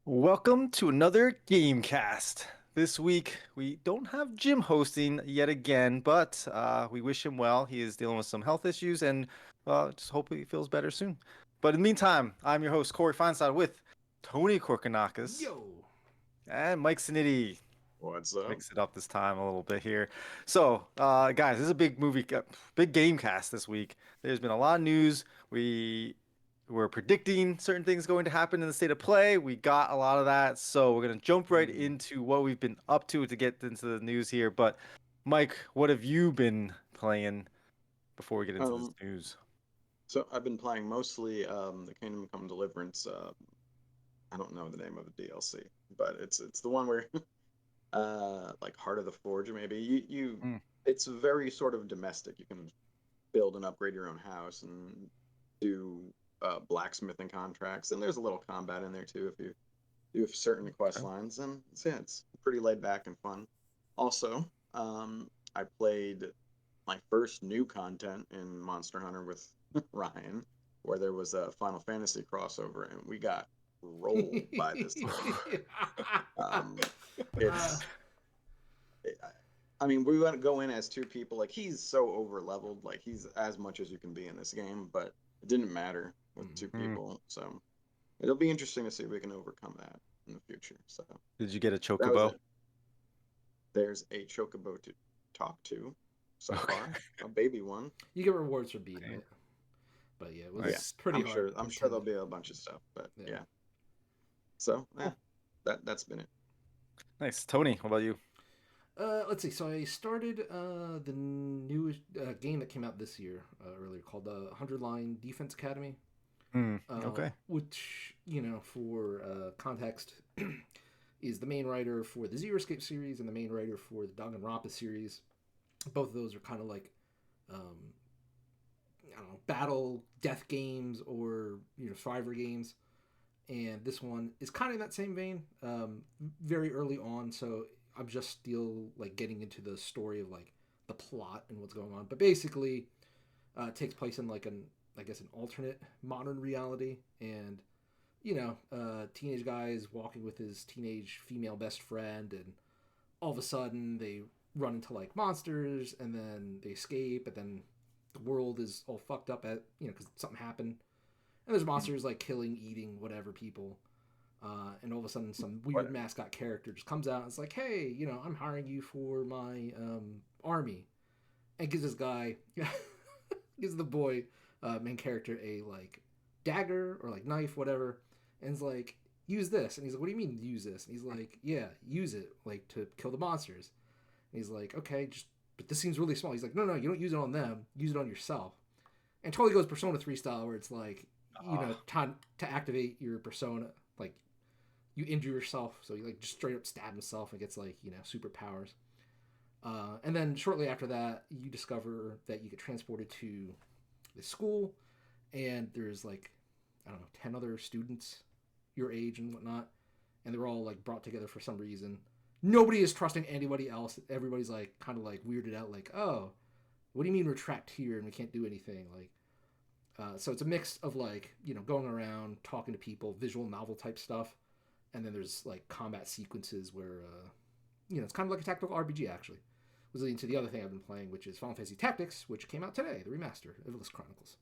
Welcome to another Gamecast. This week, we don't have Jim hosting yet again, but we wish him well. He is dealing with some health issues and just hope he feels better soon. But in the meantime, I'm your host, Corey Feinstein, with Tony Korkanakis Yo. and Mike Sinitti. What's up? Mix it up this time a little bit here. So, guys, this is a big big game cast this week. There's been a lot of news. We were predicting certain things going to happen in the state of play. We got a lot of that. So we're gonna jump right into what we've been up to get into the news here. But Mike, what have you been playing before we get into this Um, news? so I've been playing mostly the Kingdom Come Deliverance. I don't know the name of the DLC, but it's the one where like Heart of the Forge maybe. Hmm. It's very sort of domestic. You can build and upgrade your own house and do blacksmithing contracts, and there's a little combat in there too if you do certain quest Okay. lines, and yeah, it's pretty laid back and fun. Also, I played my first new content in Monster Hunter with Ryan, where there was a Final Fantasy crossover, and we got rolled by this thing. Um, uh, it's, I mean, we want to go in as two people. Like he's so over leveled, like he's as much as you can be in this game, but it didn't matter with two Hmm. people. So it'll be interesting to see if we can overcome that in the future. So Did you get a that was chocobo? it. There's a chocobo to talk to so Okay. far, a baby one. you get rewards for beating it, but yeah, it Yeah, was Nice. pretty I'm hard. sure. I'm sure there'll Intended. be a bunch of stuff, but Yeah. yeah. So Cool. that's been it. Nice. Tony, what about you? Let's see. So I started the new game that came out this year earlier called the 100 Line Defense Academy, Okay. which for context is the main writer for the Zero Escape series and the main writer for the Danganronpa series. Both of those are kind of like um, I don't know, battle death games or survivor games, and this one is kind of in that same vein. Very early on, so I'm just still like getting into the story of like the plot and what's going on. But basically, it takes place in like an I guess an alternate modern reality, and teenage guy is walking with his teenage female best friend, and all of a sudden they run into like monsters, and then they escape, and then the world is all fucked up at because something happened, and there's monsters like killing, eating, whatever people. And all of a sudden, some weird Whatever. mascot character just comes out and it's like, "Hey, I'm hiring you for my army," and gives this guy, gives the boy, main character, a like dagger or like knife, whatever, and it's like, "Use this," and he's like, "What do you mean use this?" And he's like, "Yeah, use it like to kill the monsters." And he's like, "Okay, just but this seems really small." He's like, "No, you don't use it on them. Use it on yourself." And totally goes Persona 3 style, where it's like, Ah. time to activate your persona, like you injure yourself, so you like just straight up stab himself and gets like superpowers. And then shortly after that, you discover that you get transported to the school, and there's like I don't know 10 other students your age and whatnot, and they're all like brought together for some reason. Nobody is trusting anybody else. Everybody's like kind of like weirded out, like, oh, what do you mean we're trapped here and we can't do anything? Like, so it's a mix of like going around talking to people, visual novel type stuff, and then there's like combat sequences where it's kind of like a tactical RPG actually. Was leading to the other thing I've been playing, which is Final Fantasy Tactics, which came out today, the remaster, Evilus Chronicles.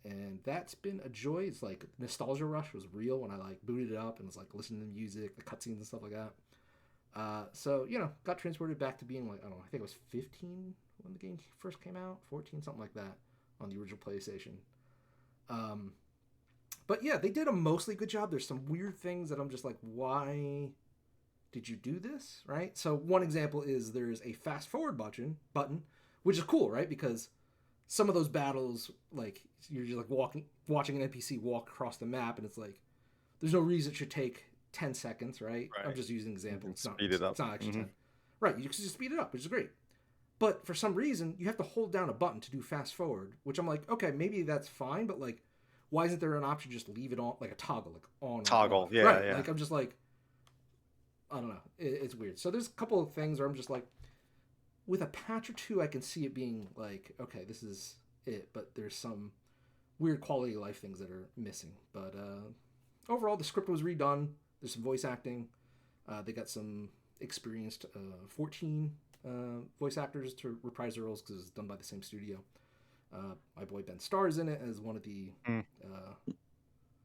And that's been a joy. It's like nostalgia rush was real when I like booted it up and was like listening to the music, the cutscenes and stuff like that. So got transported back to being like I don't know. I think it was 15 when the game first came out, 14, something like that, on the original PlayStation. Um, but yeah, they did a mostly good job. There's some weird things that I'm just like, why did you do this? Right. So one example is there's a fast forward button, which is cool, right? Because some of those battles, like you're just like watching an NPC walk across the map, and it's like there's no reason it should take 10 seconds, right? I'm Right. just using an You example. can It's not speed it it's up. not actually 10. Right, you can just speed it up, which is great. But for some reason, you have to hold down a button to do fast forward, which I'm like, okay, maybe that's fine, but like, why isn't there an option to just leave it on, like a toggle, like on or Toggle. off? Yeah, Right. yeah. Like, I'm just like, I don't know. It's weird. So there's a couple of things where I'm just like, with a patch or two, I can see it being like, okay, this is it, but there's some weird quality of life things that are missing. But overall, the script was redone. There's some voice acting. They got some experienced 14 voice actors to reprise their roles because it's done by the same studio. My boy Ben Starr's in it as one of the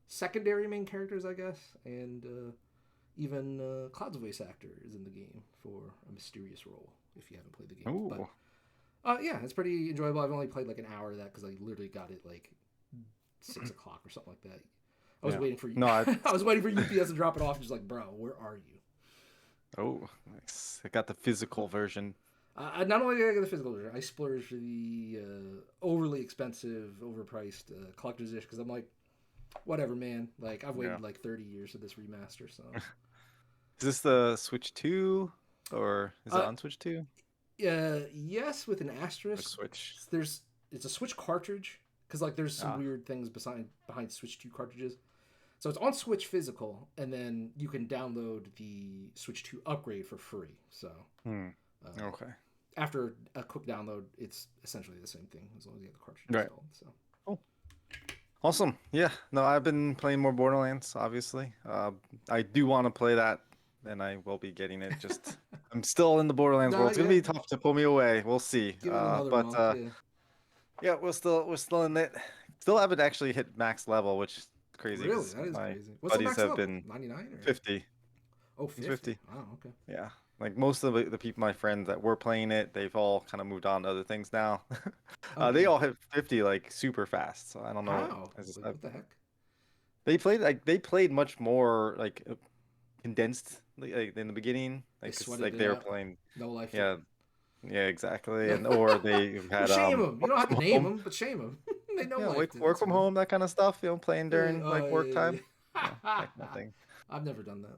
secondary main characters, I guess, and even Cloud's voice actor is in the game for a mysterious role. If you haven't played the game, Ooh. but yeah, it's pretty enjoyable. I've only played like an hour of that because I literally got it like 6 o'clock or something like that. I was waiting for you. No, I was waiting for UPS to drop it off. Just like, bro, where are you? Oh, nice. I got the physical version. Not only did I get the physical version, I splurged the overly expensive, overpriced collector's edition because I'm like, whatever, man. Like, I've waited like 30 years for this remaster, so. Is this the Switch 2 or is it on Switch 2? Yes, with an asterisk. Switch. It's a Switch cartridge because like there's some weird things behind Switch 2 cartridges. So it's on Switch physical, and then you can download the Switch 2 upgrade for free. So Okay. After a quick download, it's essentially the same thing as long as you have the cartridge Right. installed. So. Cool. Awesome. Yeah. No, I've been playing more Borderlands, obviously. I do want to play that, and I will be getting it. Just I'm still in the Borderlands world. It's gonna be tough to pull me away. We'll see. Give it another month, yeah, we're still in it. Still haven't actually hit max level, which is crazy. Really, that is crazy. What's the buddies max have level? been 99 or 50. Oh, 50. 50. Oh, okay. Yeah. Like most of the people, my friends that were playing it, they've all kind of moved on to other things now. They all hit 50 like super fast. So I don't know. How? What the heck? They played much more like condensed like in the beginning. Like they were playing. No life. Yeah. Yeah, exactly. And or they had shame them. You don't have to name them, but shame them. They know life. Work from home, that kind of stuff. You know, playing during like work time. Yeah. That kind of thing. I've never done that.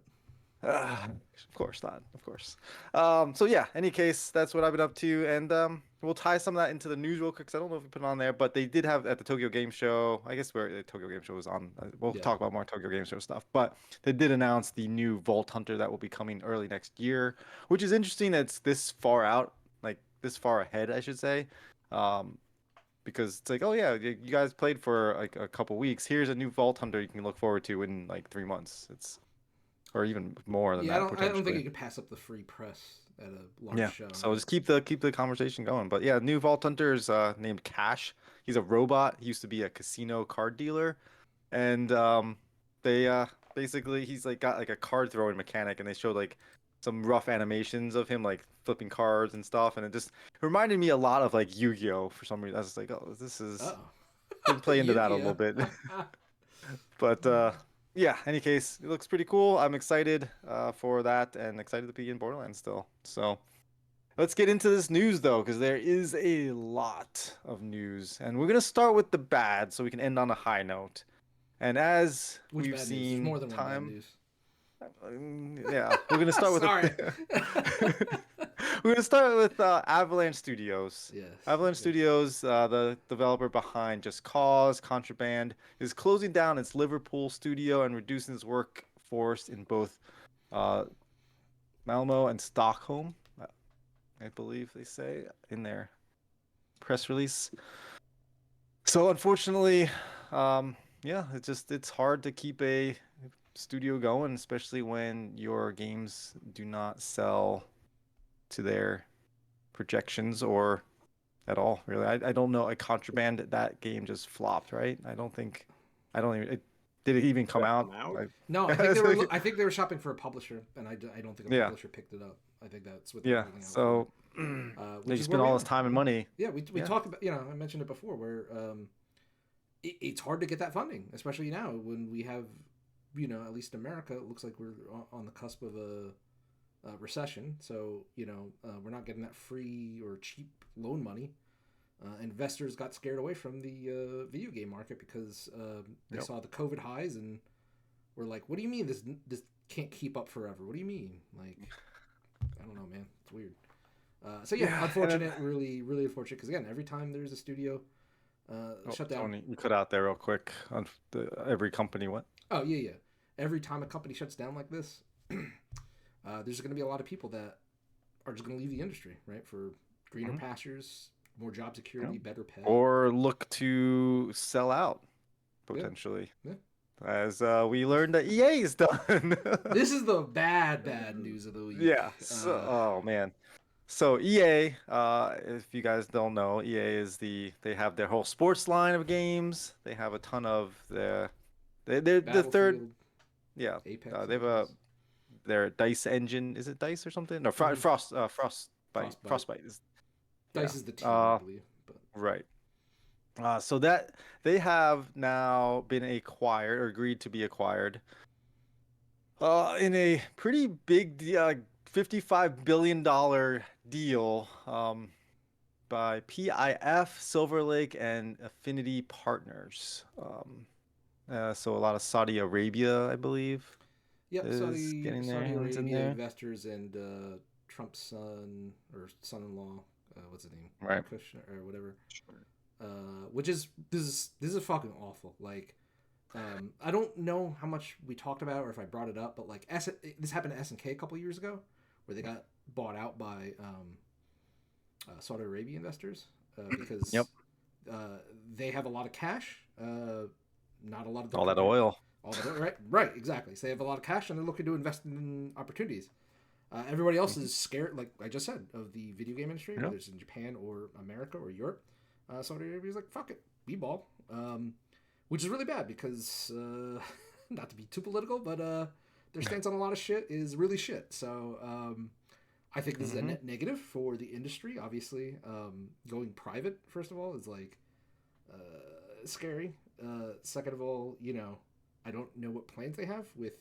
Of course not. Of course. So yeah, any case, that's what I've been up to, and we'll tie some of that into the news real quick because I don't know if we put it on there, but they did have at the Tokyo Game Show. I guess where the Tokyo Game Show was on. We'll talk about more Tokyo Game Show stuff, but they did announce the new Vault Hunter that will be coming early next year, which is interesting. It's this far out, like this far ahead, I should say. Because it's like, oh yeah, you guys played for like a couple weeks. Here's a new Vault Hunter you can look forward to in like 3 months. Or even more than that. I don't think you can pass up the free press at a large show. So just keep the conversation going. But yeah, new Vault Hunter is named Cash. He's a robot. He used to be a casino card dealer, and they basically he's like got like a card throwing mechanic, and they showed like some rough animations of him like flipping cards and stuff, and it reminded me a lot of like Yu-Gi-Oh for some reason. I was like, oh, this is didn't play into that a little bit, but. Yeah, any case, it looks pretty cool. I'm excited for that and excited to be in Borderlands still. So let's get into this news, though, because there is a lot of news. And we're going to start with the bad so we can end on a high note. And as we've seen more than one bad news. Yeah, we're going to start with we're going to start with Avalanche Studios. Yes. Avalanche Studios, the developer behind Just Cause, Contraband, is closing down its Liverpool studio and reducing its workforce in both Malmo and Stockholm, I believe they say in their press release. So unfortunately, it's hard to keep a studio going, especially when your games do not sell to their projections or at all, really. I don't know. A Contraband, that game just flopped, right? Did it even come out? No, I think they were shopping for a publisher, and I don't think a publisher picked it up. I think that's what they're holding out so they spent all this time and money. Yeah, we talked about, I mentioned it before, where it's hard to get that funding, especially now when we have, at least in America, it looks like we're on the cusp of a recession. So, we're not getting that free or cheap loan money. Investors got scared away from the video game market because they saw the COVID highs and were like, what do you mean this can't keep up forever? What do you mean? Like, I don't know, man. It's weird. Unfortunate, really, really unfortunate. Because again, every time there's a studio shut down. Tony, you cut out there real quick on every company. What? Oh, yeah. Every time a company shuts down like this, there's going to be a lot of people that are just going to leave the industry, right? For greener pastures, more job security, better pay. Or look to sell out, potentially. Yeah. as we learned that EA is done. This is the bad news of the week. Yeah. Oh man. So EA, if you guys don't know, EA is they have their whole sports line of games. They have a ton of they're the third. Battlefield, Yeah. Apex They have a Legends, their Dice engine. Is it Dice or something? No, Mhm. Frostbite. Frostbite is yeah. Dice is the team, I believe. But Right. So that they have now been acquired or agreed to be acquired in a pretty big $55 billion deal by PIF, Silver Lake, and Affinity Partners. So a lot of Saudi Arabia, I believe, yep, is getting their Saudi hands in Arabia there. investors and Trump's son or son-in-law, what's his name, Right. Kushner or whatever. Sure. Which is this is fucking awful. Like, I don't know how much we talked about or if I brought it up, but like this happened to SNK a couple years ago, where they got bought out by Saudi Arabia investors because Yep. they have a lot of cash, not a lot of the All that oil. all that right, exactly. So they have a lot of cash and they're looking to invest in opportunities. Everybody else is scared, like I just said, of the video game industry, Yep. whether it's in Japan or America or Europe. Saudi Arabia's like, fuck it, we ball. Which is really bad because, not to be too political, but their stance on a lot of shit is really shit. So I think this is a net negative for the industry. Obviously, going private, first of all, is like scary. Second of all, I don't know what plans they have with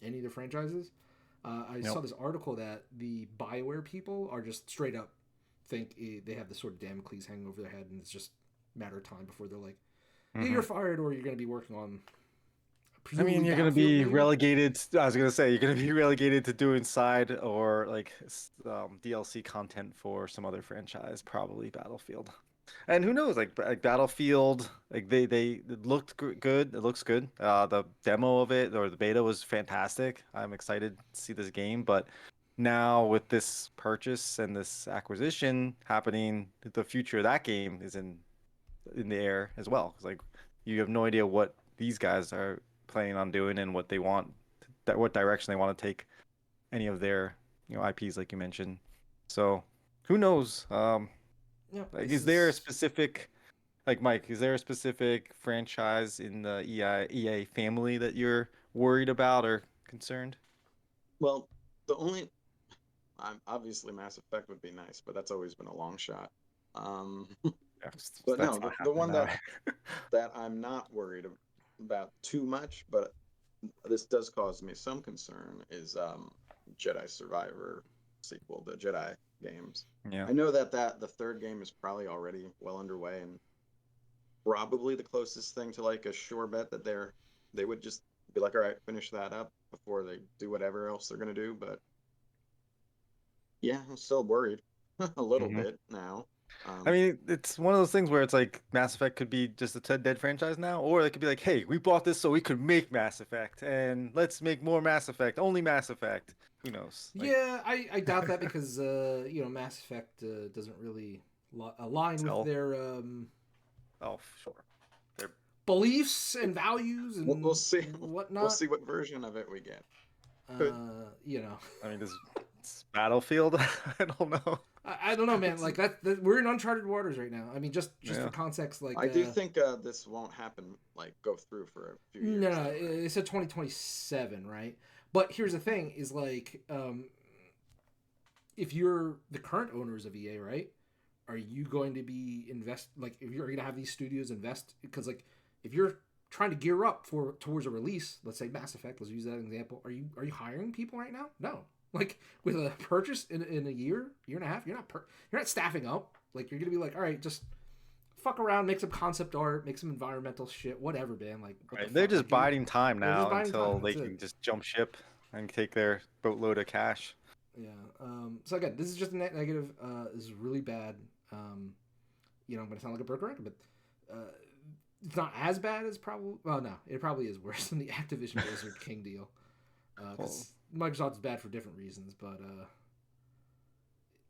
any of the franchises. I saw this article that the BioWare people are just straight up think they have this sort of Damocles hanging over their head, and it's just a matter of time before they're like, "Hey, you're fired," or you're going to be working on. I mean, you're going to be relegated. I was going to say you're going to be relegated to doing side or like DLC content for some other franchise, probably Battlefield. And who knows? Like Battlefield, like they it looked good. It looks good. The demo of it or the beta was fantastic. I'm excited to see this game, but now with this purchase and this acquisition happening, the future of that game is in the air as well. Because like you have no idea what these guys are planning on doing and what they want, what direction they want to take any of their IPs like you mentioned. So who knows? Yeah, Like, is there a specific, like Mike, is there a specific franchise in the EA family that you're worried about or concerned? Well, the only, obviously Mass Effect would be nice, but that's always been a long shot. Yeah, But that's no, not the happening one now. that I'm not worried about too much, but this does cause me some concern, is Jedi Survivor sequel, the Jedi games. Yeah. I know that the third game is probably already well underway and probably the closest thing to like a sure bet that they would just be like, all right, finish that up before they do whatever else they're gonna do. But yeah, I'm still worried a little bit now. I mean, it's one of those things where it's like Mass Effect could be just a dead franchise now, or it could be like, hey, we bought this so we could make Mass Effect, and let's make more Mass Effect, only Mass Effect. Who knows? Like, yeah, I doubt that because Mass Effect doesn't really align with sell. their Oh, sure. They're beliefs and values and we'll see. whatnot. We'll see what version of it we get. I mean, it's Battlefield. I don't know. I don't know, man. Like that, we're in uncharted waters right now. I mean, just for context, like I do think this won't happen, like go through for a few years. No, it's a 2027, right? But here's the thing: is like, if you're the current owners of EA, right? Are you going to be like if you're going to have these studios invest because like if you're trying to gear up towards a release, let's say Mass Effect, let's use that as an example. Are you hiring people right now? No. Like with a purchase in a year and a half, you're not staffing up. Like you're gonna be like, all right, just fuck around, make some concept art, make some environmental shit, whatever, man. Like they're just biding time now until they can can just jump ship and take their boatload of cash. Yeah. So again, this is just a net negative. This is really bad. I'm gonna sound like a broken record, but it's not as bad as probably. Well, no, it probably is worse than the Activision Blizzard King deal. Because Microsoft is bad for different reasons, but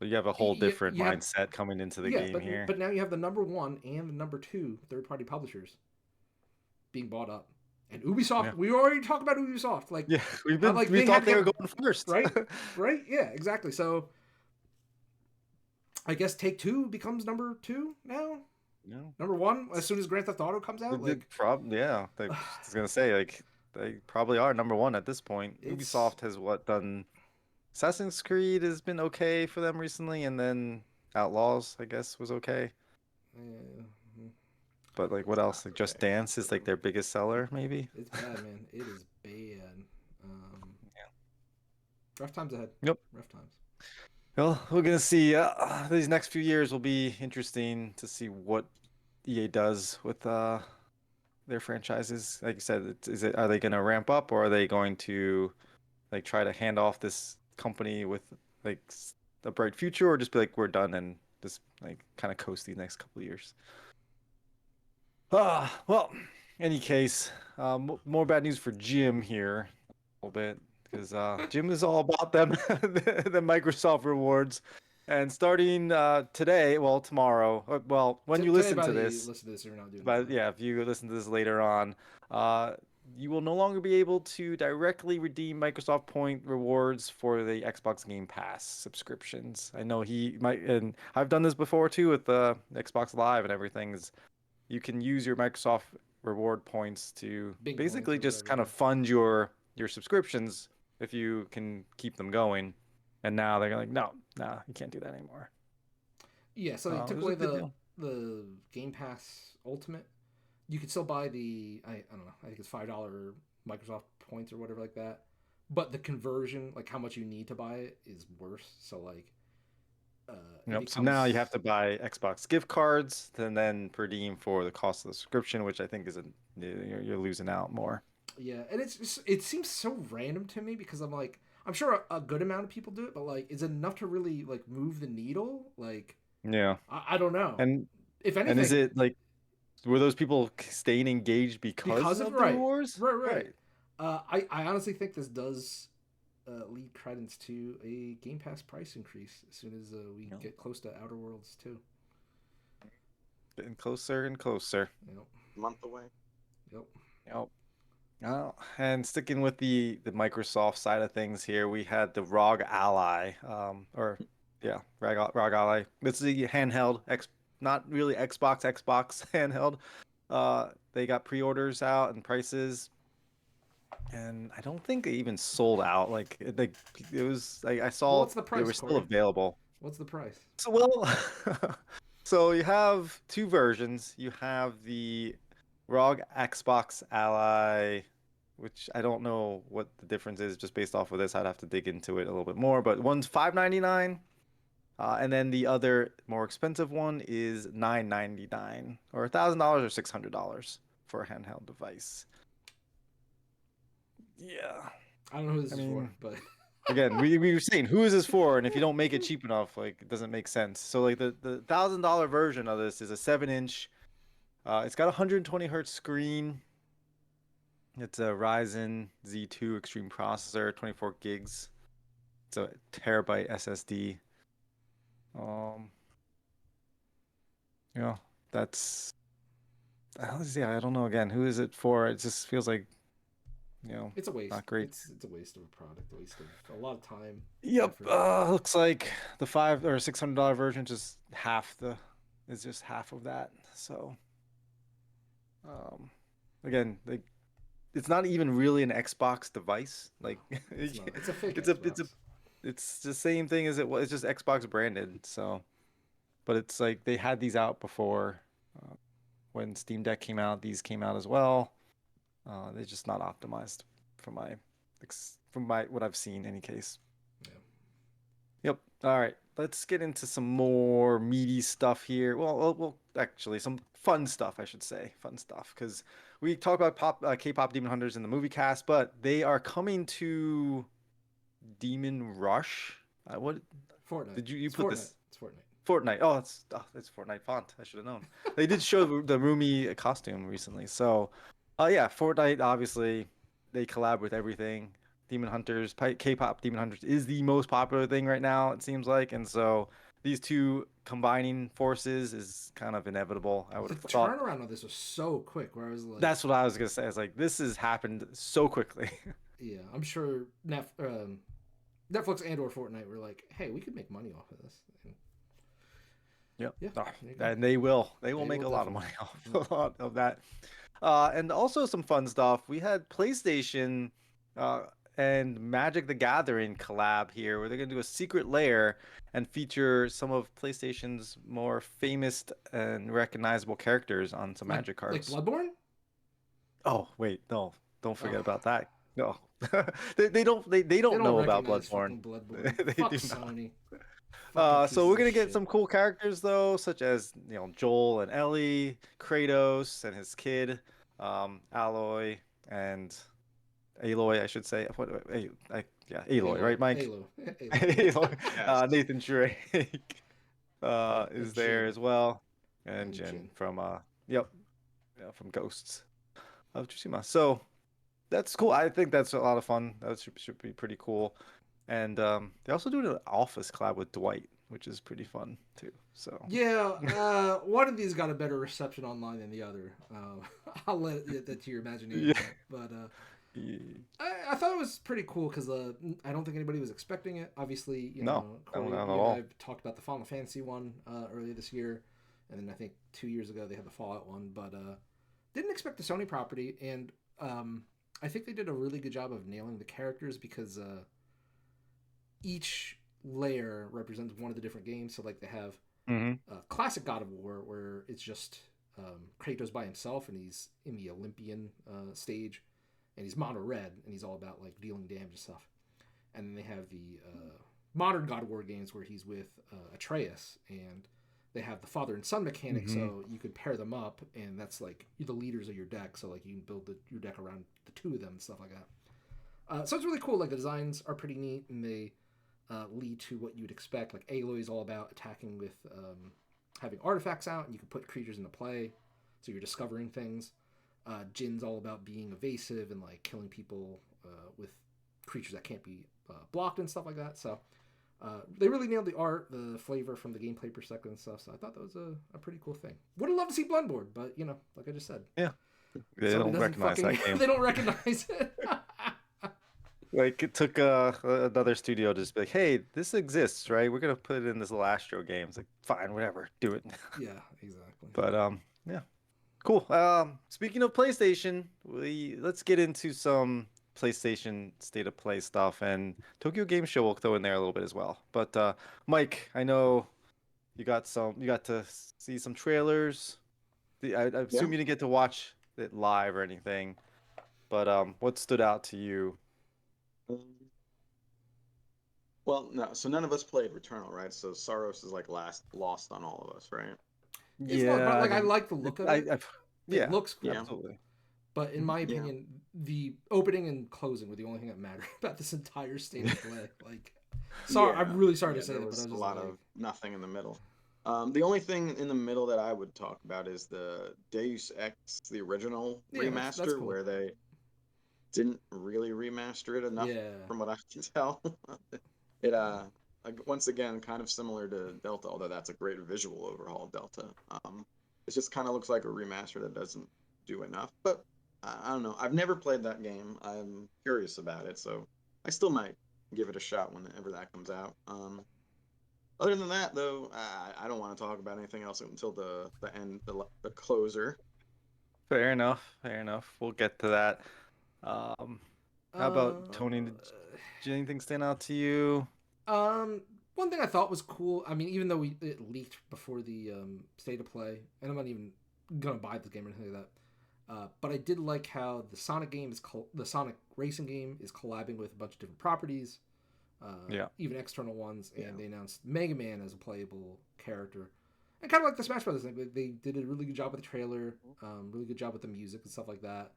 you have a whole different mindset coming into the game here. But now you have the number 1 and the number 2 third-party publishers being bought up. And Ubisoft, Yeah. we already talked about Ubisoft. Like, Yeah, how, like we they had thought to they were get going first. right, right, yeah, exactly. So I guess Take Two becomes number two now. No. Number one as soon as Grand Theft Auto comes out. Like, Yeah. I was gonna say like they probably are number one at this point. it's Ubisoft has what done Assassin's Creed has been okay for them recently, and then Outlaws, I guess, was okay. uh, But like what It's not else? Like Just okay Dance for is like them. their biggest seller, maybe. it's bad, man. It is bad. Um, rough times ahead. Yep. Rough times. Well, we're gonna see. These next few years will be interesting to see what EA does with their franchises. Like you said, are they gonna ramp up or are they going to like try to hand off this company with like a bright future, or just be like we're done and just like kind of coast these next couple of years? Well, any case, more bad news for Jim here a little bit because Jim is all about them the Microsoft rewards, and starting today, well tomorrow, well when you Today, listen by to the this, listen to this, we're not doing that. but yeah, if you listen to this later on, uh, you will no longer be able to directly redeem Microsoft Point rewards for the Xbox Game Pass subscriptions. I know he might, and I've done this before too with the Xbox Live and everything. Is you can use your Microsoft reward points to Bing points basically or just whatever. kind of fund your subscriptions if you can keep them going. And now they're like, no, no, you can't do that anymore. Yeah, so they It took was a away good deal. the Game Pass Ultimate. You can still buy the I don't know. I think it's $5 Microsoft points or whatever like that. But the conversion, like how much you need to buy it, is worse. So like, it Yep. So now you have becomes to buy Xbox gift cards and then redeem for the cost of the subscription, which I think is you're losing out more. yeah, and it seems so random to me because I'm like I'm sure a good amount of people do it, but like is it enough to really like move the needle? Like Yeah. I don't know. And If and is anything, it like were those people staying engaged because because of of the right, rewards? right. Right. I honestly think this does lead credence to a Game Pass price increase as soon as we Yep. get close to Outer Worlds too. Getting closer and closer. Yep, Month away. yep. Yep. Oh, and sticking with the Microsoft side of things here, we had the ROG Ally, or yeah, ROG Ally. It's the handheld not really Xbox handheld. They got pre-orders out and prices, and I don't think they even sold out. Like it was, I Well, saw what's the they price, were still Corey? available. What's the price? So well, so you have two versions. You have the ROG Xbox Ally, which I don't know what the difference is just based off of this. I'd have to dig into it a little bit more. But one's $599, and then the other more expensive one is $999 or $1,000 or $600 for a handheld device. Yeah, I don't know who this I is for, mean, but again, we were saying who is this for, and if you don't make it cheap enough, like it doesn't make sense. So like the $1,000 version of this is a 7-inch. It's got a 120 hertz screen. It's a Ryzen Z2 Extreme processor, 24 gigs. It's a terabyte SSD. Um, yeah, that's yeah, I don't know again. Who is it for? It just feels like, it's a waste. not great. It's a waste of a product, a waste of a lot of time, Yep. effort. Looks like the $500 or $600 version is just half of that. So, um, again, like it's not even really an Xbox device. No, Like it's not. It's a fake it's a it's a Xbox. it's the same thing as it was. It's just Xbox branded. So, but it's like they had these out before. Uh, when Steam Deck came out, these came out as well. They're just not optimized from my what I've seen, in any case. Yeah. Yep. All right. Let's get into some more meaty stuff here. Well, actually, some fun stuff, I should say. Fun stuff, because we talk about K-pop Demon Hunters in the movie cast, but they are coming to Demon Rush. What Fortnite. did you It's put Fortnite. this? It's Fortnite. Fortnite. It's Fortnite font. I should have known. They did show the Rumi costume recently. So, yeah, Fortnite obviously they collab with everything. Demon Hunters, K-pop Demon Hunters is the most popular thing right now, it seems like, and so these two combining forces is kind of inevitable. I would The have thought. turnaround on this was so quick. Where I was like, That's what I was gonna say. It's like this has happened so quickly. yeah, I'm sure Netflix and or Fortnite were like, hey, we could make money off of this. And Yep. yeah, Oh, there you go. and they will. They will They make will a lot of definitely. money off Mm. a lot of that. And also some fun stuff. We had PlayStation uh, and Magic the Gathering collab here, where they're gonna do a secret lair and feature some of PlayStation's more famous and recognizable characters on some Magic Like cards. Bloodborne. Oh, wait, no, don't Oh, forget about that. No, they they don't don't know about recognize Bloodborne. fucking Bloodborne. They Fuck do not. Sony. Fucking So pieces we're of gonna get shit. some cool characters though, such as Joel and Ellie, Kratos and his kid, Aloy and Aloy, I should say. Yeah, Aloy, Aloy, right, Mike? Alo, Alo, Aloy. Yes. Nathan Drake is and there Jin as well, and and Jin Jin. from yep, yeah, from Ghosts of Tsushima. So that's cool. I think that's a lot of fun. That should be pretty cool. And they also do an Office collab with Dwight, which is pretty fun too. So Yeah, one of these got a better reception online than the other. I'll let that to your yeah, imagination. But yeah. I thought it was pretty cool because I don't think anybody was expecting it. Obviously, No, no, Corey, not at you and I all. talked about the Final Fantasy one earlier this year, and then I think 2 years ago they had the Fallout one. But didn't expect the Sony property, and I think they did a really good job of nailing the characters because each layer represents one of the different games. So like they have Hmm. classic God of War where it's just Kratos by himself and he's in the Olympian stage and he's mono red and he's all about like dealing damage and stuff. And then they have the modern God of War games where he's with Atreus and they have the father and son mechanic, Hmm. so you could pair them up, and that's like the leaders of your deck. So like you can build your deck around the two of them and stuff like that. So it's really cool. Like the designs are pretty neat, and they lead to what you would expect. Like Aloy is all about attacking with having artifacts out, and you can put creatures into play, so you're discovering things. Jin's all about being evasive and like killing people with creatures that can't be blocked and stuff like that. So they really nailed the art, the flavor from the gameplay perspective and stuff. So I thought that was a pretty cool thing. Would have loved to see Bloodborne, but like I just said, Yeah, they Sony don't doesn't recognize fucking that game. they don't recognize it. Like it took another studio to just be like, "Hey, this exists, right? We're gonna put it in this little Astro game." It's like, fine, whatever, do it. Yeah, exactly. But yeah, cool. Speaking of PlayStation, we let's get into some PlayStation State of Play stuff, and Tokyo Game Show will throw in there a little bit as well. But Mike, I know you got to see some trailers. I Yeah. assume you didn't get to watch it live or anything, but what stood out to you? Um, well, no. So none of us played Returnal, right? So Saros is like last lost on all of us, right? It's not, Yeah, but I like I mean, like the look of it. It yeah, looks Yeah. cool, absolutely. but in my Yeah. opinion, the opening and closing were the only thing that mattered about this entire state of play. Like, sorry, Yeah. I'm really sorry Yeah. to say There that, but I was was a just lot like, of nothing in the middle. The only thing in the middle that I would talk about is the Deus Ex, the original yeah, that's remaster, cool. where they didn't really remaster it enough, Yeah, from what I can tell. It like, once again, kind of similar to Delta, although that's a great visual overhaul of Delta. It just kind of looks like a remaster that doesn't do enough. But I don't know. I've never played that game. I'm curious about it, so I still might give it a shot whenever that comes out. Other than that, though, I don't want to talk about anything else until the end, the closer. Fair enough. Fair enough. We'll get to that. Um, how about uh, Tony? Did anything stand out to you? one thing I thought was cool. I mean, even though it leaked before the state of play, and I'm not even gonna buy the game or anything like that. But I did like how the Sonic racing game is collabing with a bunch of different properties, Yeah. even external ones, Yeah. and they announced Mega Man as a playable character. And kind of like the Smash Brothers thing, they did a really good job with the trailer, really good job with the music and stuff like that.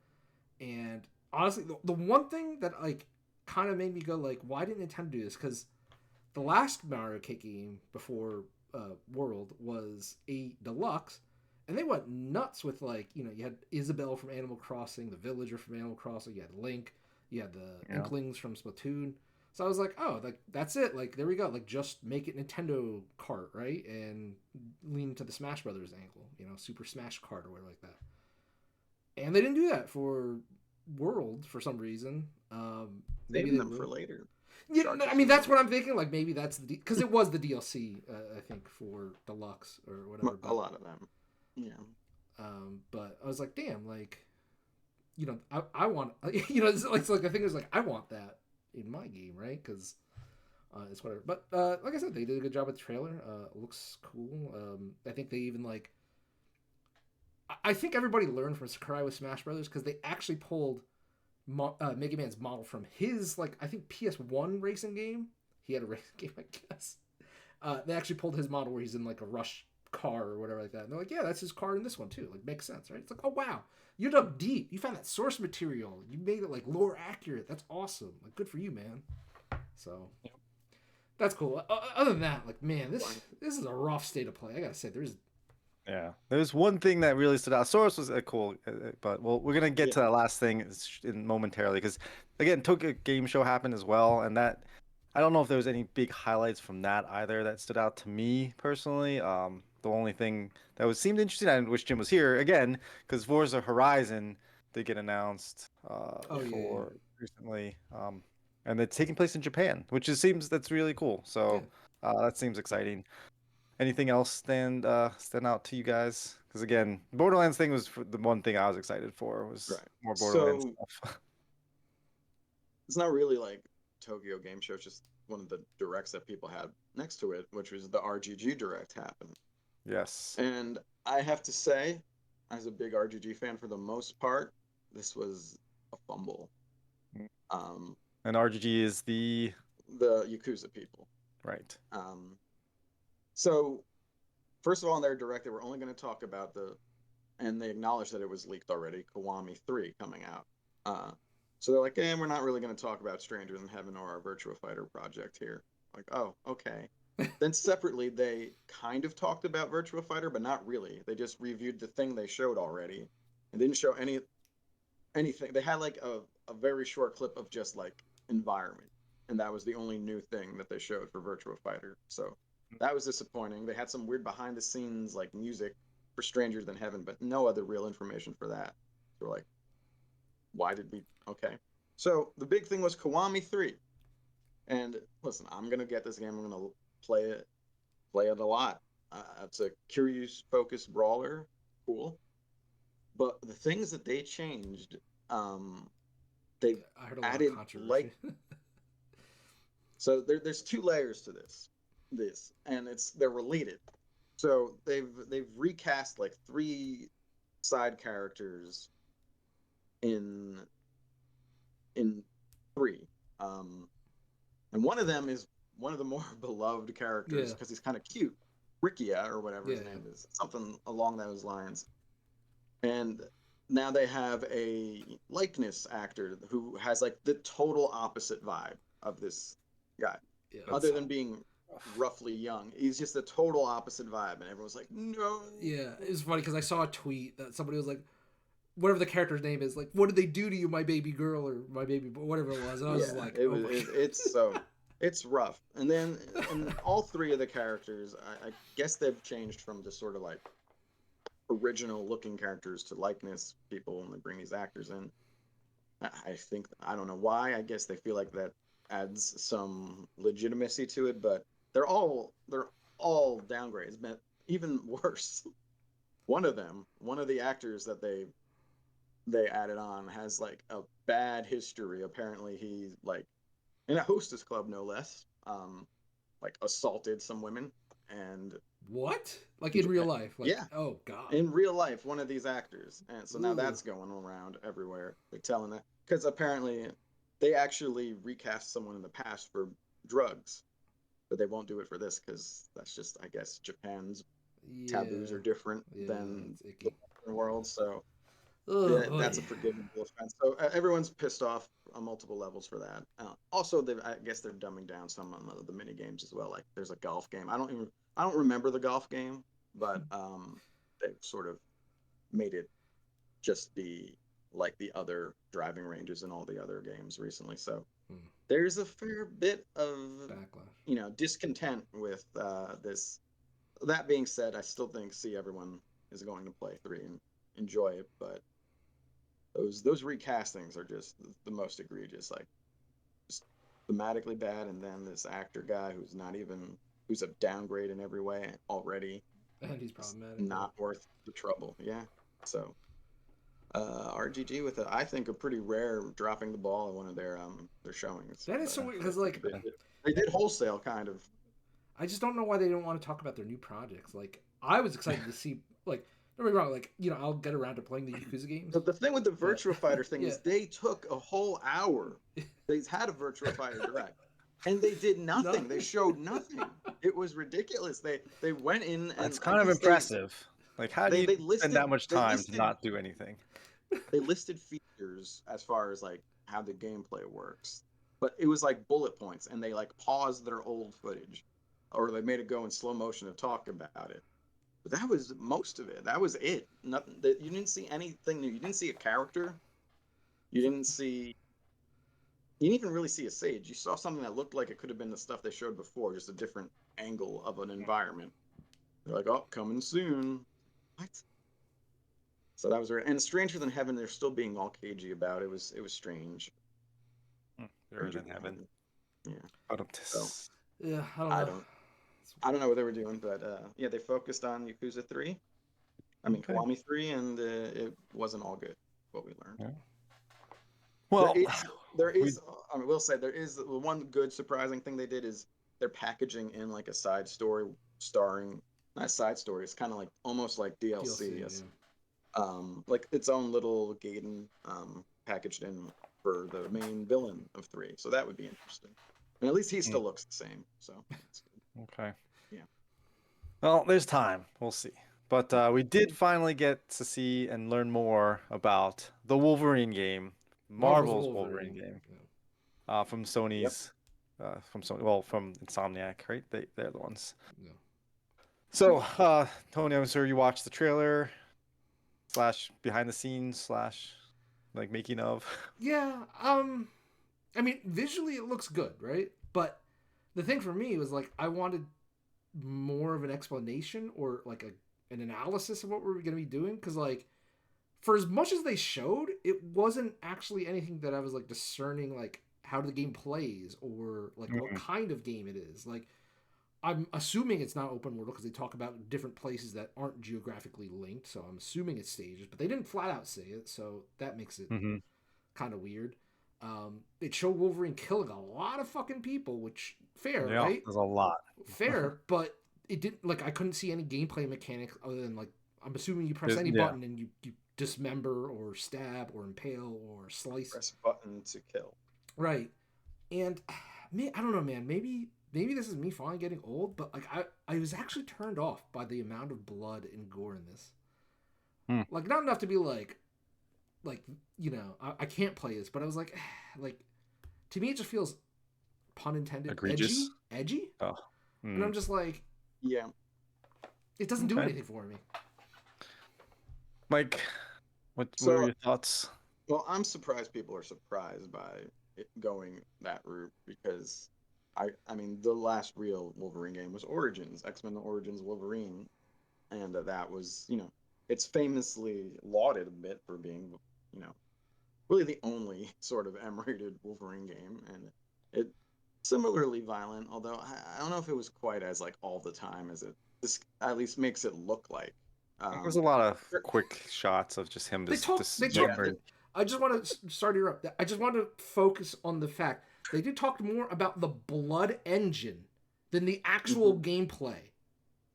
And honestly, the one thing that like kind of made me go like, why didn't Nintendo do this? Because the last Mario Kart game before World was a deluxe, and they went nuts with like you had Isabelle from Animal Crossing, the Villager from Animal Crossing, you had Link, you had the Yeah. Inklings from Splatoon. So I was like, oh, like that's it. Like there we go. Like just make it Nintendo Kart, right? And lean to the Smash Brothers angle, Super Smash Kart or whatever like that. And they didn't do that for World for some reason. Maybe Saving they them for will. later. Yeah, I Chargers mean for that's later. what I'm thinking. Like maybe that's because it was the DLC, I think, for Deluxe or whatever. A But lot of them. Yeah. but I was like, damn, like I want it's like the thing is like I want that in my game, right? Because it's whatever. But like I said, they did a good job with the trailer. It looks cool. I think they even like. I think everybody learned from Sakurai with Smash Brothers because they actually pulled Mega Man's model from his like I think PS1 racing game. He had a racing game, I guess. They actually pulled his model where he's in like a Rush car or whatever like that. And they're like, yeah, that's his car in this one too. Like makes sense, right? It's like, oh wow, you dug deep. You found that source material. You made it like lore accurate. That's awesome. Like good for you, man. So that's cool. Other than that, like man, this is a rough state of play. I gotta say, Yeah, there's one thing that really stood out. Source was cool, but we're gonna get Yeah. to that last thing momentarily because again, Tokyo Game Show happened as well, and that I don't know if there was any big highlights from that either that stood out to me personally. The only thing that seemed interesting, I wish Jim was here again because Forza Horizon did get announced oh yeah, for recently, and it's taking place in Japan, which seems that's really cool. yeah. So that seems exciting. Anything else stand out to you guys? Because again, Borderlands thing was the one thing I was excited for was Right. more Borderlands So stuff. it's not really like Tokyo Game Show. It's just one of the directs that people had next to it, which was the RGG direct happened. Yes. And I have to say, as a big RGG fan, for the most part, this was a fumble. Um, And RGG is the the Yakuza people. right. Um, so first of all, in their direct, they were only going to talk about and they acknowledged that it was leaked already, Kiwami 3 coming out. So they're like, we're not really going to talk about Stranger Than Heaven or our Virtua Fighter project here. Like, oh, okay. Then separately, they kind of talked about Virtua Fighter, but not really. They just reviewed the thing they showed already and didn't show anything. They had like a very short clip of just like environment, and that was the only new thing that they showed for Virtua Fighter. So that was disappointing. They had some weird behind the scenes like music for Stranger Than Heaven, but no other real information for that. So we're like, why did we? Okay. So the big thing was Kiwami 3. And listen, I'm gonna get this game. I'm gonna play it a lot. It's a curious focused brawler, cool. But the things that they changed, they I heard a lot of added controversy. so there's two layers to this, and they're related. So they've recast like three side characters in in three. Um, and one of them is one of the more beloved characters Yeah, because he's kind of cute, Rikia or whatever yeah, his name is, something along those lines. And now they have a likeness actor who has like the total opposite vibe of this guy. yeah. Other than being roughly young, he's just the total opposite vibe, and everyone's like, no. Yeah, it was funny because I saw a tweet that somebody was like, whatever the character's name is, like, what did they do to you, my baby girl or my baby, whatever it was. And I was Yeah, like, it oh was. my It's so. It's rough. And then, and all three of the characters, I guess they've changed from just sort of like original looking characters to likeness people when they bring these actors in. I think I don't know why. I guess they feel like that adds some legitimacy to it, but they're all downgrades. But even worse, one of the actors that they added on has like a bad history. Apparently, he like in a hostess club, no less, like assaulted some women and what? Like in real life? Like, yeah, oh god. in real life, one of these actors, and so now Ooh. that's going around everywhere. They're telling that because apparently they actually recast someone in the past for drugs, but they won't do it for this because that's just, I guess, Japan's taboos Yeah, are different yeah, than it's the icky. Western world. So Oh yeah, boy. that's a forgivable offense. So everyone's pissed off on multiple levels for that. Also, I guess they're dumbing down some of the mini games as well. Like there's a golf game. I don't remember the golf game, but they've sort of made it just be like the other driving ranges in all the other games recently. So Hmm. there's a fair bit of Backlash. discontent with this. That being said, I still think everyone is going to play 3 and enjoy it, but those recastings are just the most egregious. Like, just thematically bad, and then this actor guy who's a downgrade in every way already. And he's problematic. Not worth the trouble. Yeah. So RGG with I think a pretty rare dropping the ball in one of their showings. That is so weird because like they did wholesale kind of. I just don't know why they don't want to talk about their new projects. Like I was excited to see like don't get me wrong, like I'll get around to playing the Yakuza games. But the thing with the Virtua Fighter thing yeah. is they took a whole hour. They had a Virtua Fighter Direct. And they did nothing. They showed nothing. It was ridiculous. They went in and it's kind of impressive. Like how do you spend that much time to not do anything? They listed features as far as like how the gameplay works, but it was like bullet points, and they like paused their old footage, or they made it go in slow motion to talk about it. But that was most of it. That was it. Nothing. You didn't see anything new. You didn't see a character. You didn't even really see a sage. You saw something that looked like it could have been the stuff they showed before, just a different angle of an environment. They're like, oh, coming soon. What? So that was weird. And Stranger Than Heaven, they're still being all cagey about. It was strange. Stranger Than Heaven. Yeah. So, yeah, I don't know what they were doing, but yeah, they focused on Yakuza 3. I mean, Kiwami 3, and it wasn't all good, what we learned. Yeah. Well, there is I mean, we'll say there is one good surprising thing they did is they're packaging in like a side story starring, not side story, it's kind of like almost like DLC like its own little Gaiden packaged in for the main villain of 3. So that would be interesting. And at least he still looks the same. So that's good. Okay. Yeah. Well, there's time. We'll see. But we did finally get to see and learn more about the Wolverine game, Marvel's Wolverine game, from Sony's, from Sony. Well, from Insomniac, right? They're the ones. Yeah. So, Tony, I'm sure you watched the trailer / behind the scenes / like making of. Yeah. I mean, visually it looks good, right? But the thing for me was like I wanted more of an explanation or like an analysis of what we were going to be doing, because like for as much as they showed, it wasn't actually anything that I was like discerning like how the game plays or like what kind of game it is. Like I'm assuming it's not open world because they talk about different places that aren't geographically linked, so I'm assuming it's stages, but they didn't flat out say it, so that makes it kind of weird. It showed Wolverine killing a lot of fucking people, which fair, right? There's a lot. Fair, but it didn't like I couldn't see any gameplay mechanics other than like I'm assuming you press any button and you dismember or stab or impale or slice. Press a button to kill. Right. And I don't know, man. Maybe this is me finally getting old, but like I was actually turned off by the amount of blood and gore in this. Like not enough to be like I can't play this, but I was like to me it just feels, pun intended, egregious, edgy. Oh. And I'm just like, yeah, it doesn't do anything for me. Mike, what are your thoughts? Well, I'm surprised people are surprised by it going that route, because I mean the last real Wolverine game was Origins, X-Men Origins Wolverine, and that was it's famously lauded a bit for being really the only sort of M-rated Wolverine game, and it similarly violent, although I don't know if it was quite as like all the time as this at least makes it look like. There's a lot of quick shots of just him. They talk. I just want to start you up. I just want to focus on the fact they did talk more about the blood engine than the actual gameplay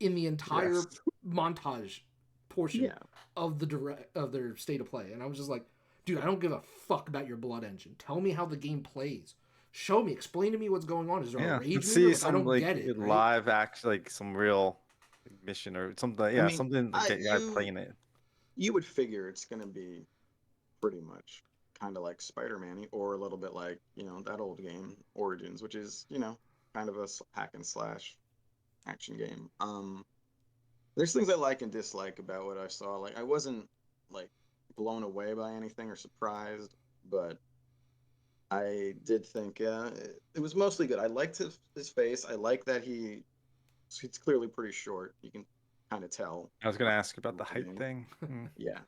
in the entire montage portion of their state of play, and I was just like, dude, I don't give a fuck about your blood engine. Tell me how the game plays. Show me. Explain to me what's going on. Is there a rage meter? Like, I don't get it. Right? Live action, like some real mission or something. Yeah, I mean, something like guys playing it. You would figure it's gonna be pretty much kind of like Spider-Man-y, or a little bit like that old game Origins, which is kind of a hack and slash action game. There's things I like and dislike about what I saw. Like I wasn't like blown away by anything or surprised, but I did think it was mostly good. I liked his face. I like that he's clearly pretty short. You can kind of tell. I was gonna ask you about the With the height name. thing. Hmm. Yeah.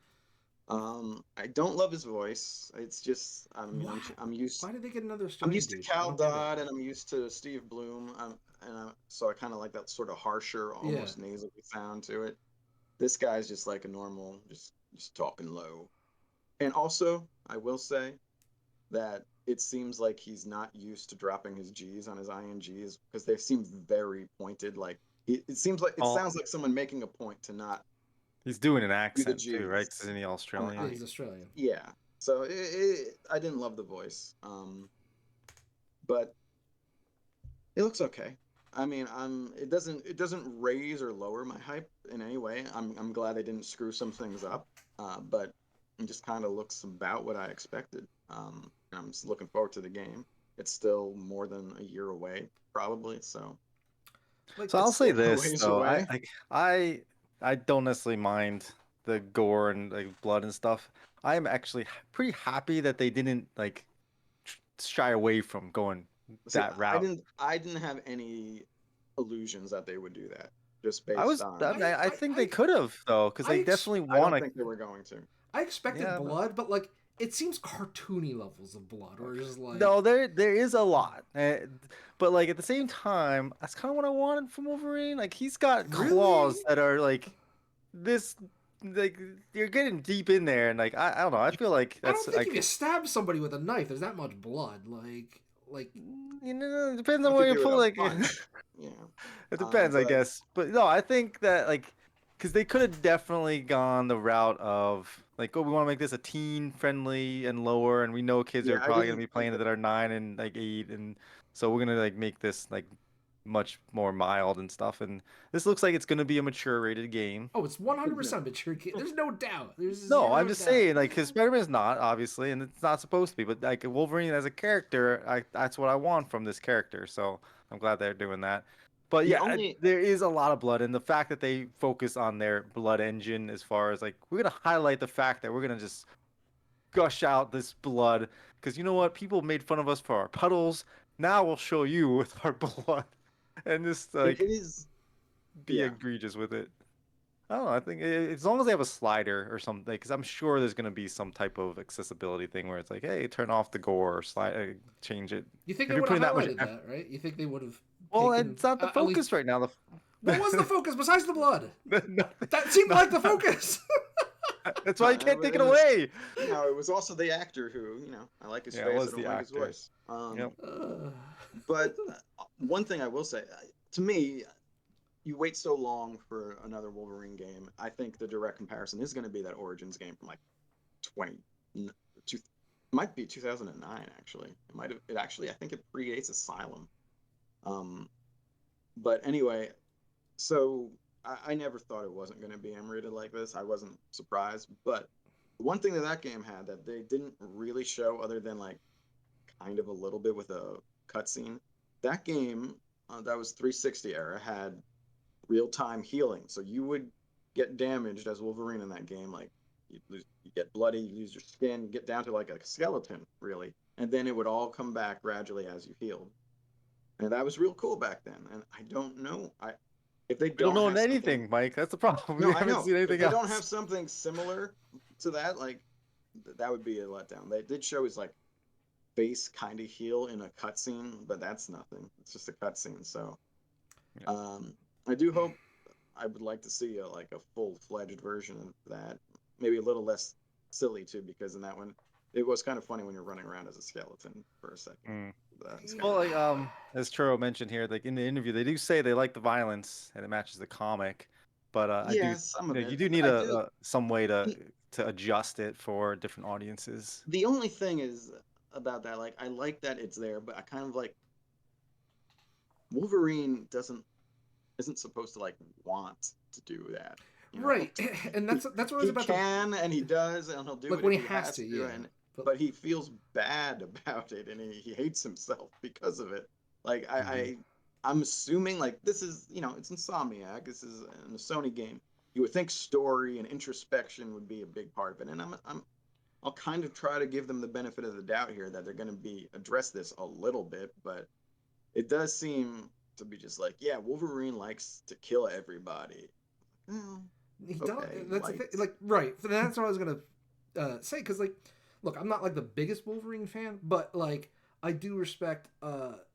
I don't love his voice. It's just, I mean, Why? I'm used Why did they get another I'm Australian used to dude? I Cal don't get it. Dodd and I'm used to Steve Bloom. So I kind of like that sort of harsher, Yeah. almost nasally sound to it. This guy's just like a normal, just talking low. And also, I will say that it seems like he's not used to dropping his G's on his INGs because they seem very pointed. Like it Oh, sounds like someone making a point to not he's doing an do the accent too, right? Because G's isn't he on the Yeah, Australian? he's I. Australian. Yeah. So I didn't love the voice, but it looks okay. I mean, it doesn't raise or lower my hype in any way. I'm glad they didn't screw some things up, but it just kind of looks about what I expected. I'm just looking forward to the game. It's still more than a year away, probably, so Like, So I'll it's say still a this ways though, away. I don't necessarily mind the gore and like blood and stuff. I am actually pretty happy that they didn't like shy away from going See, that I route. didn't I didn't have any illusions that they would do that, just I based was, I, on. mean, I think they could have though, because I, they ex- definitely I want don't to. think they were going to. I expected Yeah, blood, but like it seems cartoony levels of blood, or just like no, there is a lot, but like at the same time, that's kind of what I wanted from Wolverine. Like he's got really. claws that are like this, like you're getting deep in there, and like I don't know. I feel like I that's don't think if like you stab somebody with a knife, there's that much blood. Like you know, it depends on If where you you give it pull. a Like punch, you know. it depends, I But guess. But no, I think that like because they could have definitely gone the route of like, oh, we want to make this a teen friendly and lower, and we know kids are yeah, I probably gonna didn't be think playing it that. that are 9 and like 8, and so we're gonna like make this like much more mild and stuff. And this looks like it's gonna be a mature rated game. oh, it's 100% mature kid. There's no doubt. There's No, I'm zero just doubt. saying, like, because Spider-Man is not, obviously, and it's not supposed to be, but like Wolverine as a character, that's what I want from this character. So I'm glad they're doing that. But The yeah, only there is a lot of blood, and the fact that they focus on their blood engine, as far as like, we're gonna highlight the fact that we're gonna just gush out this blood, because you know what? People made fun of us for our puddles. Now we'll show you with our blood, and just it like is, be yeah, egregious with it. I don't know. I think as long as they have a slider or something, because I'm sure there's going to be some type of accessibility thing where it's like, hey, turn off the gore or slide, change it. You think If they you're would have putting that much highlighted effort, that, right? You think they would have well, taken it's not the at least focus right now. what was the focus besides the blood? Nothing, That seemed like the nothing. focus. That's why you can't but take it it was, away. it was also the actor who, I like his Yeah, it face, I was don't the like his actor. voice. Yep. uh, But one thing I will say, to me, you wait so long for another Wolverine game. I think the direct comparison is going to be that Origins game from like 20, it might be 2009 actually. It might have it actually I think it predates Asylum. Um, but anyway, so I never thought it wasn't going to be M-rated like this. I wasn't surprised, but one thing that game had that they didn't really show, other than like kind of a little bit with a cutscene, that game that was 360 era had real time healing. So you would get damaged as Wolverine in that game. Like you get bloody, you lose your skin, you get down to like a skeleton, really. And then it would all come back gradually as you healed. And that was real cool back then. And I don't know. If they We don't don't know have something. anything, Mike. That's the problem. No, We I haven't know. seen If anything they don't have else. something similar to that, like that would be a letdown. They did show his like face kind of heal in a cutscene, but that's nothing. It's just a cutscene. So Yeah. um, I do hope I would like to see like a full-fledged version of that. Maybe a little less silly too, because in that one, it was kind of funny when you're running around as a skeleton for a second. Mm. That's kind Well, of like as Churro mentioned here, like in the interview, they do say they like the violence and it matches the comic, but I do, yeah, some of you it. do need I do. some way The, to adjust it for different audiences. the only thing is about that, like I like that it's there, but I kind of like Wolverine doesn't isn't supposed to like want to do that. You know, right, and he that's what I was he about to can and he does and he'll do like it when if he he has has to, to, yeah. and But but he feels bad about it and he hates himself because of it. Like Hmm. I'm assuming like this is it's Insomniac. This is in a Sony game. you would think story and introspection would be a big part of it. And I'll kind of try to give them the benefit of the doubt here that they're going to be address this a little bit, but it does seem to be just like, yeah, Wolverine likes to kill everybody. He don't. That's the thing. Like, right. So that's what I was gonna say. Because, like, look, I'm not like the biggest Wolverine fan, but like, I do respect,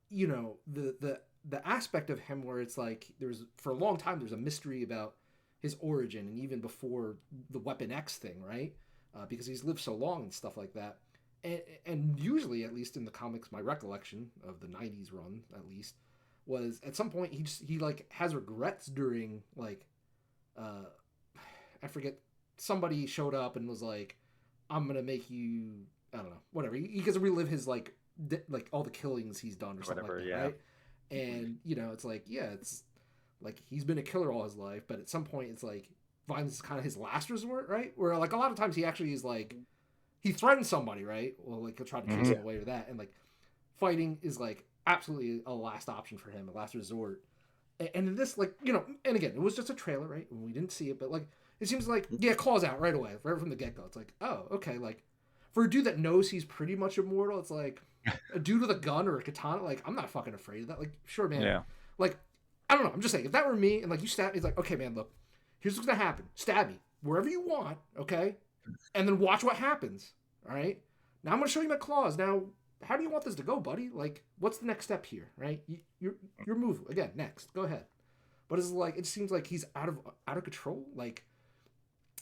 you know, the aspect of him where it's like there's for a long time there's a mystery about his origin, and even before the Weapon X thing, right? Because he's lived so long and stuff like that. And usually, at least in the comics, my recollection of the '90s run, at least, was at some point he like has regrets during like I forget, somebody showed up and was like, I'm gonna make you, I don't know, whatever. He gets to relive his like all the killings he's done or something like that, right? And you know, it's like, yeah, it's like he's been a killer all his life, but at some point it's like violence is kind of his last resort, right? Where like a lot of times he actually is like he threatens somebody, right? Well, like he'll try to chase him away or that, and like fighting is like absolutely a last option for him, a last resort. And in this, like, you know, and again, it was just a trailer, right? We didn't see it, but like it seems like, yeah, claws out right away, right from the get-go. It's like, oh, okay, like for a dude that knows he's pretty much immortal, it's like a dude with a gun or a katana, like I'm not fucking afraid of that. Like, sure, man. Yeah. Like, I don't know. I'm just saying, if that were me and like you stab me, it's like, okay, man, look, here's what's gonna happen. Stab me wherever you want, okay? And then watch what happens. All right. Now I'm gonna show you my claws. Now, how do you want this to go, buddy? Like, what's the next step here, right? Your move again. Next, go ahead. But it's like it seems like he's out of control. Like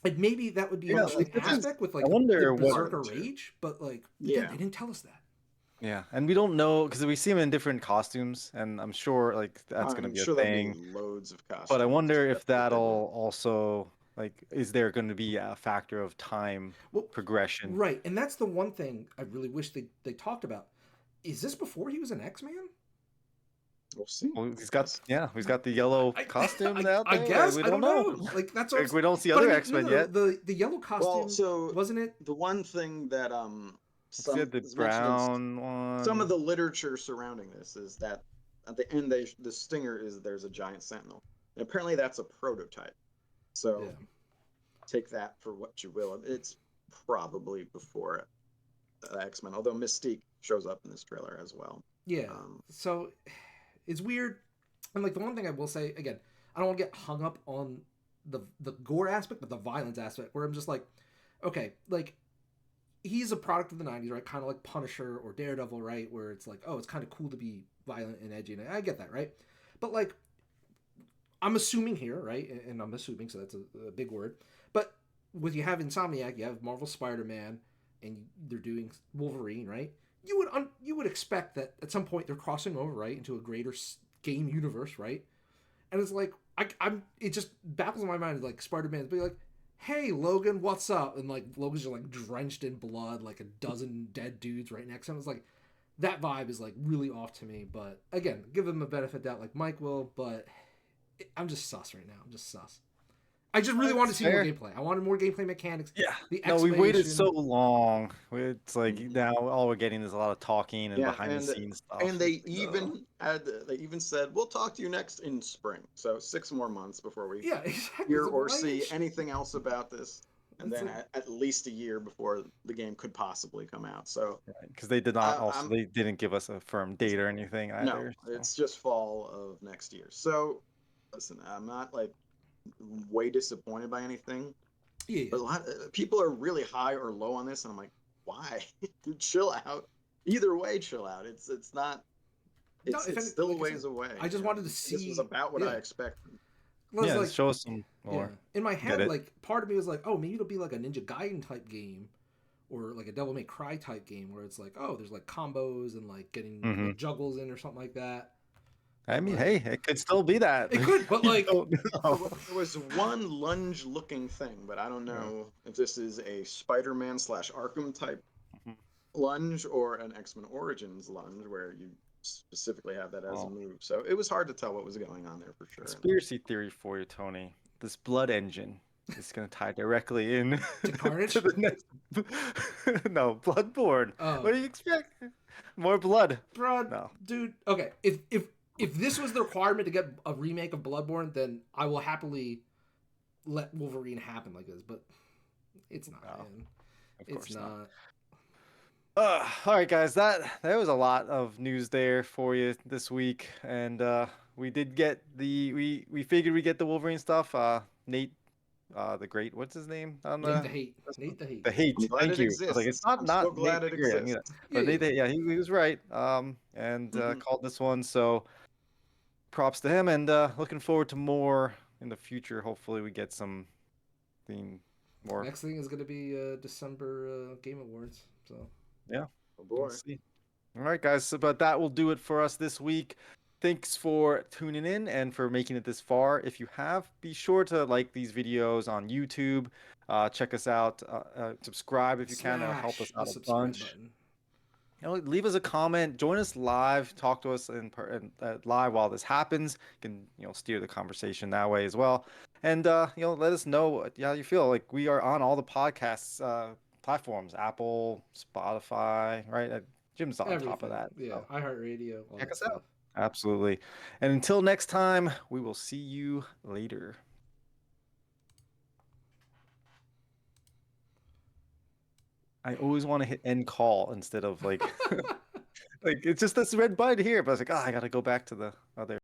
maybe that would be an interesting aspect with like the berserker rage, but like again, they didn't tell us that. Yeah, and we don't know because we see him in different costumes, and I'm sure like that's going to be a thing. Be loads of costumes. But I wonder if that'll also like, is there going to be a factor of time progression? Right, and that's the one thing I really wish they talked about. Is this before he was an X-Man? We'll see. Well, he's got the yellow costume now. I guess we don't know. Like that's what like, we don't see other X-Men yet. The yellow costume. Well, so wasn't it the one thing that the brown one. Some of the literature surrounding this is that at the end the stinger is there's a giant sentinel, and apparently that's a prototype. So take that for what you will. It's probably before X-Men, although Mystique shows up in this trailer as well. Yeah. So it's weird. And like the one thing I will say, again, I don't want to get hung up on the gore aspect, but the violence aspect, where I'm just like, okay, like he's a product of the 90s, right? Kind of like Punisher or Daredevil, right? Where it's like, oh, it's kind of cool to be violent and edgy, and I get that, right? But like I'm assuming here, right? And I'm assuming, so that's a big word. But with you have Insomniac, you have Marvel Spider-Man, and they're doing Wolverine, right? You would expect that at some point they're crossing over, right, into a greater game universe, right? And it's like it just baffles my mind. Like Spider-Man's be like, "Hey, Logan, what's up?" And like Logan's just like drenched in blood, like a dozen dead dudes right next to him. It's like that vibe is like really off to me. But again, give them a benefit of doubt, like Mike will. But I'm just sus right now. I'm just sus. I just really wanted to see more gameplay. I wanted more gameplay mechanics. Yeah. No, we waited so long. It's like now all we're getting is a lot of talking and behind the scenes stuff. And they even said, we'll talk to you next in spring. So 6 more months before we hear or see anything else about this. And then at least a year before the game could possibly come out. So because they did not they didn't give us a firm date or anything either. No, it's just fall of next year. So listen, I'm not like way disappointed by anything. Yeah. But a lot of people are really high or low on this, and I'm like, why? Chill out. Either way, chill out. It's not. It's still a ways away. I just wanted to see. This was about what I expected. Yeah, like, show us some more. Yeah. In my head, like part of me was like, oh, maybe it'll be like a Ninja Gaiden type game, or like a Devil May Cry type game, where it's like, oh, there's like combos and like getting like, juggles in or something like that. I mean, hey, it could still be that. It could, but like there was one lunge-looking thing, but I don't know if this is a Spider-Man / Arkham type lunge or an X-Men Origins lunge, where you specifically have that as a move. So it was hard to tell what was going on there for sure. Conspiracy theory for you, Tony. This blood engine is going to tie directly in to Carnage. To the next... No, Bloodborne. What do you expect? More blood, no, dude. Okay, if this was the requirement to get a remake of Bloodborne, then I will happily let Wolverine happen like this, but it's not, No, man. of It's course not. not. All right, guys, that was a lot of news there for you this week, and we did get we figured we get the Wolverine stuff. Nate, the Great, what's his name on Nate the the Hate. Nate the Hate. the Hate? I'm glad Thank it you. I was like, it's exists. not I'm so not glad Nate it the Great. I knew that, exists. but Yeah. Nate, yeah, he was right. And Mhm. called this one, so props to him, and looking forward to more in the future. Hopefully, we get some thing more. Next thing is going to be December Game Awards. So Yeah, Oh we'll boy. see. All right, guys. So, but that will do it for us this week. Thanks for tuning in and for making it this far. If you have, be sure to like these videos on YouTube. Check us out. Subscribe if you can. That'll help us smash the out a subscribe bunch. button. Leave us a comment. Join us live. Talk to us live while this happens. You can steer the conversation that way as well. And let us know how you feel. Like, we are on all the podcasts platforms, Apple, Spotify, right? Jim's on top of Everything. that. Yeah. So iHeartRadio, all check that us stuff. out. Absolutely. And until next time, we will see you later. I always want to hit end call instead of like like it's just this red button here, but I was like, oh, I gotta go back to the other.